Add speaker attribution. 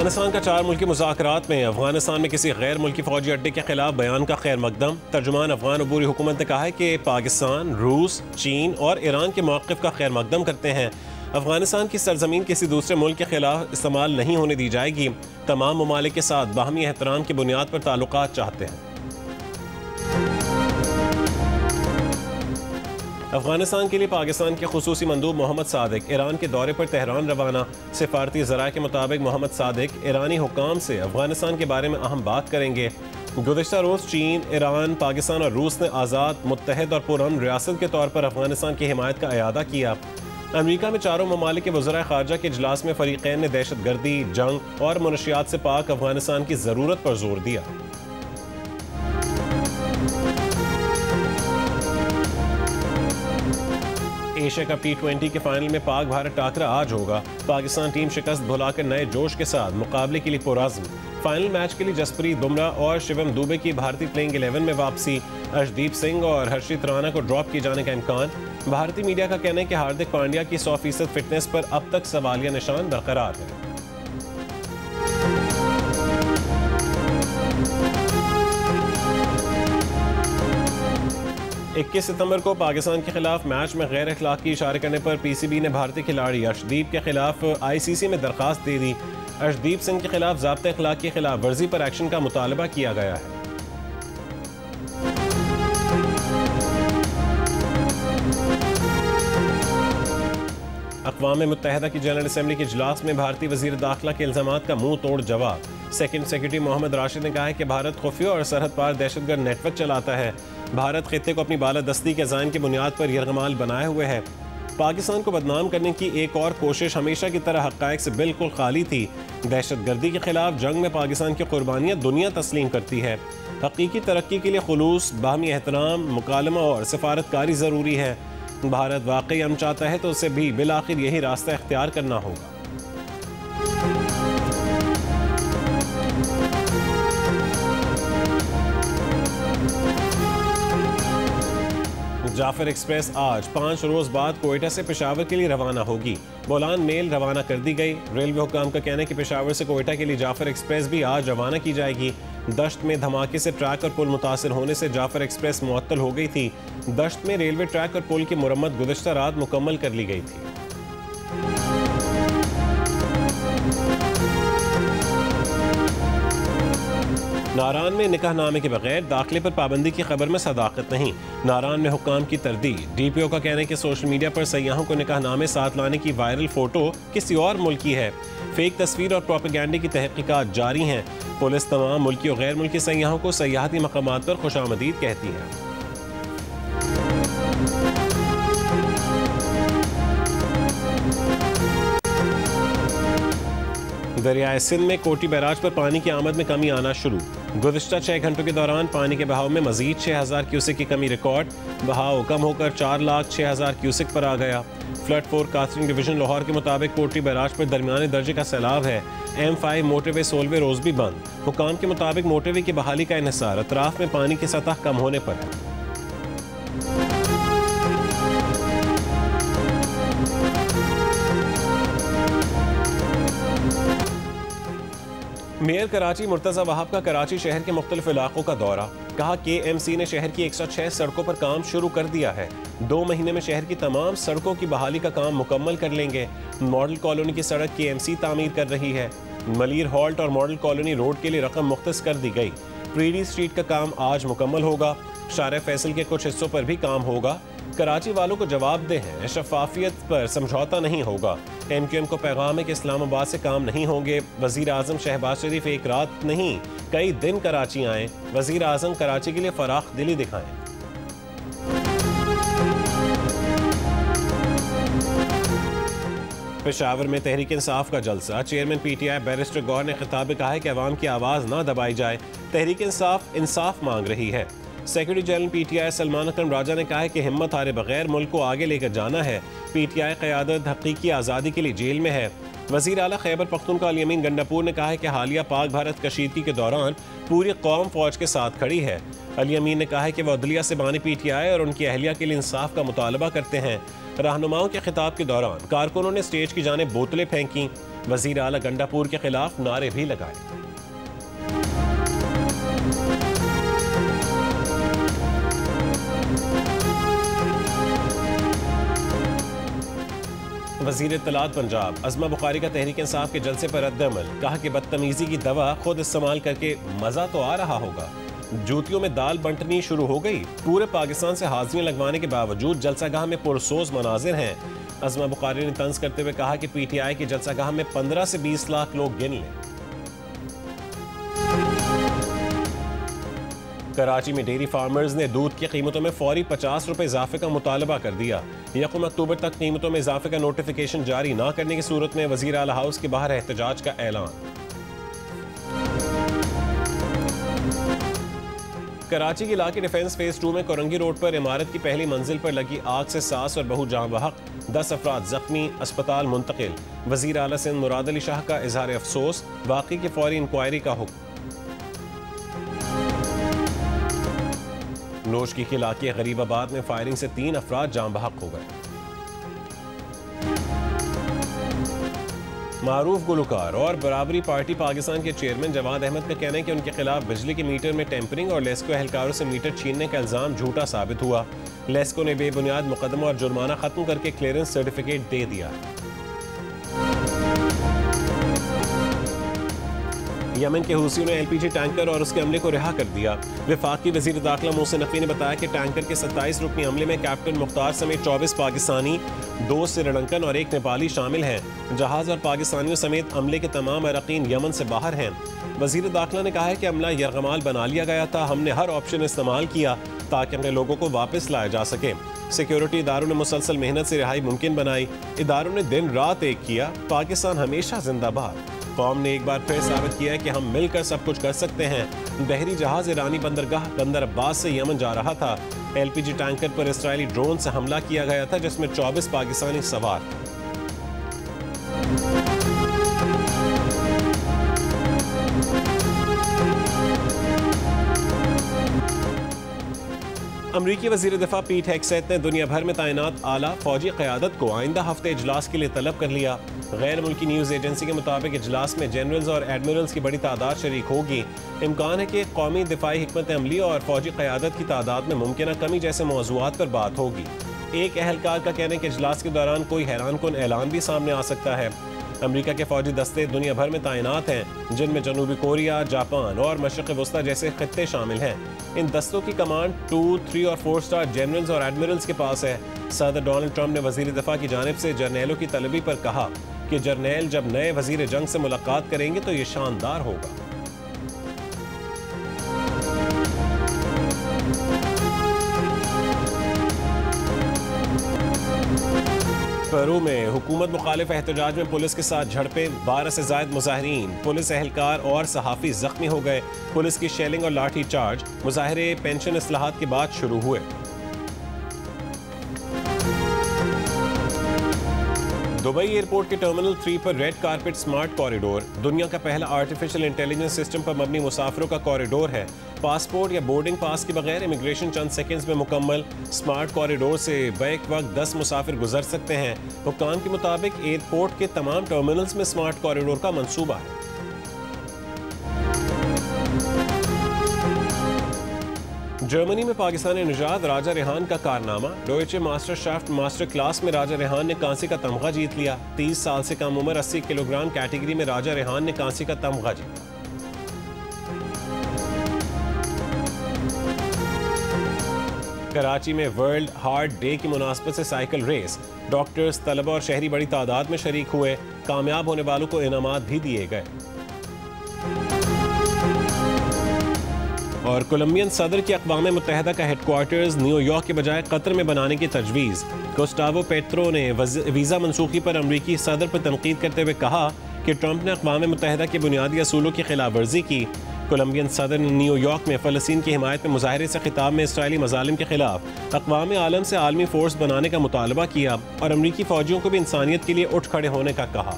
Speaker 1: अफगानिस्तान का 4 मुल्की मुज़ाकरात में अफगानिस्तान में किसी गैर मुल्की फौजी अड्डे के खिलाफ बयान का खैर मकदम। तर्जुमान अफगान अबूरी हुकूमत ने कहा है कि पाकिस्तान, रूस, चीन और ईरान के मौक़िफ़ का खैर मकदम करते हैं। अफगानिस्तान की सरजमीन किसी दूसरे मुल्क के खिलाफ इस्तेमाल नहीं होने दी जाएगी। तमाम ममालिक के साथ बाहमी एहतराम की बुनियाद पर ताल्लुकात चाहते हैं। अफगानिस्तान के लिए पाकिस्तान के खुसूसी मंदूब मोहम्मद सादिक ईरान के दौरे पर तेहरान रवाना। सिफारती ज़राए के मुताबिक मोहम्मद सादिक ईरानी हुक्काम से अफगानिस्तान के बारे में अहम बात करेंगे। गुज़िश्ता रोज़ चीन, ईरान, पाकिस्तान और रूस ने आज़ाद, मुत्तहद और पुरअमन रियासत के तौर पर अफगानिस्तान की हिमायत का अयादा किया। अमरीका में चारों ममालिक के वज़राए ख़ारजा के इजलास में फ़रीक़ैन ने दहशत गर्दी, जंग और मुनशियात से पाक अफगानिस्तान की ज़रूरत पर जोर दिया। एशिया कप T20 के फाइनल में पाक भारत टाकरा आज होगा। पाकिस्तान टीम शिकस्त भुलाकर नए जोश के साथ मुकाबले के लिए पुरअज़्म। फाइनल मैच के लिए जसप्रीत बुमराह और शिवम दुबे की भारतीय प्लेइंग 11 में वापसी। अर्शदीप सिंह और हर्षित राणा को ड्रॉप किए जाने का इम्कान। भारतीय मीडिया का कहना है कि हार्दिक पांड्या की 100% फिटनेस पर अब तक सवालिया निशान बरकरार है। 21 सितंबर को पाकिस्तान के खिलाफ मैच में गैर अखलाकी इशारे करने पर PCB ने भारतीय खिलाड़ी अर्शदीप के खिलाफ ICC में दरखास्त दे दी। अर्शदीप सिंह के खिलाफ ज़ाब्ते अखलाक की खिलाफ वर्जी पर एक्शन का मुतालबा किया गया है। अक़वाम मुत्तहिदा की जनरल असम्बली के इजलास में भारतीय वज़ीर दाखिला के इल्ज़ामात का मुंह तोड़ जवाब। सेकंड सेक्रेटरी मोहम्मद राशिद ने कहा है कि भारत खुफिया और सरहद पार दहशतगर्द नेटवर्क चलाता है। भारत खित्ते को अपनी बालादस्ती के ज़ाइन की बुनियाद पर यरगमाल बनाए हुए है। पाकिस्तान को बदनाम करने की एक और कोशिश हमेशा की तरह हक़ाइक़ से बिल्कुल खाली थी। दहशतगर्दी के खिलाफ जंग में पाकिस्तान की कुर्बानियाँ दुनिया तस्लीम करती है। हकीकी तरक्की के लिए खुलूस, बाहमी एहतराम, मुकालमा और सफारतकारी ज़रूरी है। भारत वाकई हम चाहता है तो उसे भी बिलाखिर यही रास्ता इख्तियार करना होगा। जाफर एक्सप्रेस आज 5 रोज बाद कोयटा से पेशावर के लिए रवाना होगी। बोलान मेल रवाना कर दी गई। रेलवे हुकाम का कहना है कि पेशावर से कोयटा के लिए जाफर एक्सप्रेस भी आज रवाना की जाएगी। दश्त में धमाके से ट्रैक और पुल मुतासर होने से जाफर एक्सप्रेस मुअत्तल हो गई थी। दश्त में रेलवे ट्रैक और पुल की मुरम्मत गुज़िश्ता रात मुकम्मल कर ली गई थी। नारान में निकाहनामे के बगैर दाखिले पर पाबंदी की खबर में सदाकत नहीं। नारान में हुक्काम की तरदीद। DPO का कहना है कि सोशल मीडिया पर सयाहों को निकाहनामे साथ लाने की वायरल फोटो किसी और मुल्क की है। फेक तस्वीर और प्रोपेगेंडे की तहकीकात जारी हैं। पुलिस तमाम मुल्की और गैर मुल्की सयाहों को सयाहती मकामात पर खुशामदीद कहती है। दरियाए सिंध में कोटी बैराज पर पानी की आमद में कमी आना शुरू। गुज़िश्ता 6 घंटों के दौरान पानी के बहाव में मजीद 6000 क्यूसेक की कमी रिकॉर्ड। बहाव कम होकर 4,06,000 क्यूसेक पर आ गया। फ्लड फोरकास्टिंग डिवीजन लाहौर के मुताबिक कोटी बैराज पर दरमियाने दर्जे का सैलाब है। M5 मोटरवे 16वें रोज भी बंद। हुकाम के मुताबिक मोटरवे की बहाली का इन्हिसार अतराफ में पानी की सतह कम होने पर है। मेयर कराची मुर्तज़ा वहाब का कराची शहर के मुख्तलिफ इलाकों का दौरा। कहा KMC ने शहर की 106 सड़कों पर काम शुरू कर दिया है। 2 महीने में शहर की तमाम सड़कों की बहाली का काम मुकम्मल कर लेंगे। मॉडल कॉलोनी की सड़क KMC तामीर कर रही है। मलीर हॉल्ट और मॉडल कॉलोनी रोड के लिए रकम मुख्तस कर दी गई। प्रीडी स्ट्रीट का काम आज मुकम्मल होगा। शारे फैसल के कुछ हिस्सों पर भी काम होगा। कराची वालों को जवाबदेह हैं, शफाफियत पर समझौता नहीं होगा। MQM को पैगाम है कि इस्लामाबाद से काम नहीं होंगे। वज़ीर आज़म शहबाज शरीफ एक रात नहीं कई दिन कराची आएँ। वज़ीर आज़म कराची के लिए फराख दिली दिखाएं। पेशावर में तहरीक इंसाफ का जलसा। चेयरमैन PTI बैरिस्टर गौर ने खिताब में कहा है कि अवाम की आवाज़ ना दबाई जाए। तहरीक इंसाफ मांग रही है। सेक्रेटरी जनरल PTI सलमान अकरम राजा ने कहा है कि हिम्मत हारे बगैर मुल्क को आगे लेकर जाना है। PTI क़यादत हकीकी आज़ादी के लिए जेल में है। वज़ीर आला खैबर पख्तूनख्वा अल यमीन गंडापुर ने कहा है कि हालिया पाक भारत कशीदगी के दौरान पूरी कौम फौज के साथ खड़ी है। अल यमीन ने कहा है कि वह अदलिया से बानी PTI और उनकी अहलिया के लिए इंसाफ का मुतालबा करते हैं। रहनुमाओं के खिताब के दौरान कारकुनों ने स्टेज की जानिब बोतलें फेंकी। वजीर आला गंडापुर के खिलाफ नारे भी लगाए। वजीर इत्तलात पंजाब अज़मा बुखारी का तहरीक इंसाफ के जलसे पर रद्द-ए-अमल। कहा कि बदतमीजी की दवा खुद इस्तेमाल करके मजा तो आ रहा होगा। जूतियों में दाल बंटनी शुरू हो गई। पूरे पाकिस्तान से हाजिरियां लगवाने के बावजूद जलसागाह में पुरसोज मनाजिर हैं। अज़मा बुखारी ने तंज करते हुए कहा कि PTI के जलसागाह में 15 से 20 लाख लोग गिन लें। कराची में डेयरी फार्मर्स ने दूध की कीमतों में फौरी 50 रुपए इजाफे का मुतालबा कर दिया। 1 अक्टूबर तक कीमतों में इजाफे का नोटिफिकेशन जारी न करने की सूरत में वजीर आला हाउस के बाहर एहतजाज का ऐलान। कराची के इलाके डिफेंस फेज 2 में कोरंगी रोड पर इमारत की पहली मंजिल पर लगी आग से सास और बहू जान बहक, 10 अफराद जख्मी, अस्पताल मुंतकिल। वजीर आला सिंध मुराद अली शाह का इजहार अफसोस, वाक़ई की फौरी इंक्वायरी का हुक्म। नोशकी के इलाके गरीबाबाद में फायरिंग से 3 अफराद जान बहक हो गए। मारूफ गुलकार और बराबरी पार्टी पाकिस्तान के चेयरमैन जवाद अहमद का कहना है कि उनके खिलाफ बिजली के मीटर में टेम्परिंग और लेस्को एहलकारों से मीटर छीनने का इल्जाम झूठा साबित हुआ। लेस्को ने बेबुनियाद मुकदमा और जुर्माना खत्म करके क्लियरेंस सर्टिफिकेट दे दिया। यमन के हूसियों ने LPG टैंकर और उसके अमले को रिहा कर दिया। वफाकी वजीर दाखिला मोहसिन नकवी ने बताया कि टैंकर के 27 रुकनी अमले में कैप्टन मुख्तार समेत 24 पाकिस्तानी, 2 श्रीलंकन और 1 नेपाली शामिल हैं। जहाज और पाकिस्तानियों समेत अमले के तमाम अरकान यमन से बाहर हैं। वजीर दाखिला ने कहा है कि अमला यरगमाल बना लिया गया था। हमने हर ऑप्शन इस्तेमाल किया ताकि अपने लोगों को वापस लाया जा सके। सिक्योरिटी इदारों ने मुसलसल मेहनत से रिहाई मुमकिन बनाई। इदारों ने दिन रात एक किया। पाकिस्तान हमेशा जिंदाबाद। कौम ने एक बार फिर साबित किया है कि हम मिलकर सब कुछ कर सकते हैं। बहरी जहाज ईरानी बंदरगाह बंदर अब्बास से यमन जा रहा था। LPG टैंकर पर इस्राएली ड्रोन से हमला किया गया था जिसमें 24 पाकिस्तानी सवार थे। अमरीकी वजीर दिफा पीट हेग्सेथ ने दुनिया भर में तैनात आला फौजी क़यादत को आइंदा हफ्ते इजलास के लिए तलब कर लिया। गैर मुल्की न्यूज़ एजेंसी के मुताबिक इजलास में जनरल्स और एडमिरल्स की बड़ी तादाद शरीक होगी। इम्कान है कि कौमी दिफाई हिकमत अमली और फौजी क़यादत की तादाद में मुमकिन कमी जैसे मौज़ूआत पर बात होगी। एक अहलकार का कहना है कि इजलास के दौरान कोई हैरानकुन ऐलान भी सामने आ सकता है। अमरीका के फौजी दस्ते दुनिया भर में तैनात हैं जिनमें जनूबी कोरिया, जापान और मशरक़ वस्ता जैसे खित्ते शामिल हैं। इन दस्तों की कमांड 2, 3 और 4 स्टार जनरल्स और एडमिरल्स के पास है। सदर डोनाल्ड ट्रंप ने वजीर दिफा की जानिब से जर्नैलों की तलबी पर कहा कि जर्नैल जब नए वजीर जंग से मुलाकात करेंगे तो ये शानदार होगा। पेरू में हुकूमत मुखालिफ एहतजाज में पुलिस के साथ झड़पें, 12 से ज्यादा मुजाहिरीन, पुलिस एहलकार और सहाफ़ी जख्मी हो गए। पुलिस की शेलिंग और लाठी चार्ज। मुजाहरे पेंशन इस्लाहात के बाद शुरू हुए। दुबई एयरपोर्ट के टर्मिनल 3 पर रेड कारपेट स्मार्ट कॉरिडोर। दुनिया का पहला आर्टिफिशियल इंटेलिजेंस सिस्टम पर मबनी मुसाफिरों का कॉरिडोर है। पासपोर्ट या बोर्डिंग पास के बगैर इमिग्रेशन चंद सेकंड्स में मुकम्मल। स्मार्ट कॉरिडोर से बैक वक्त 10 मुसाफिर गुजर सकते हैं। हुक्काम के मुताबिक एयरपोर्ट के तमाम टर्मिनल्स में स्मार्ट कॉरिडोर का मंसूबा है। जर्मनी में पाकिस्तानी निजात राजा रेहान का कारनामा। डोइचे मास्टर शाफ्ट मास्टर क्लास में राजा रेहान ने कांसे का तमगा जीत लिया। 30 साल से कम उम्र 80 किलोग्राम कैटेगरी में राजा रेहान ने कांसे का तमगा जीता। कराची में वर्ल्ड हार्ट डे की मुनासबत से साइकिल रेस। डॉक्टर्स, तलबा और शहरी बड़ी तादाद में शरीक हुए। कामयाब होने वालों को इनामात भी दिए गए। और कोलंबियन सदर की अक़वाम मुत्तहिदा का हेडक्वार्टर्स न्यूयॉर्क के बजाय कतर में बनाने की तजवीज़। गुस्टावो पेट्रो ने वीज़ा मनसूखी पर अमरीकी सदर पर तनकीद करते हुए कहा कि ट्रंप ने अक़वाम मुत्तहिदा के बुनियादी असूलों की खिलाफ वर्जी की। कोलंबियन सदर ने न्यूयॉर्क में फ़लस्तीन की हिमायत में मुजाहरे से खिताब में इसराइली मज़ालिम के खिलाफ अक़वाम आलम से आलमी फ़ोर्स बनाने का मुतालबा किया और अमरीकी फ़ौजियों को भी इंसानियत के लिए उठ खड़े होने का कहा।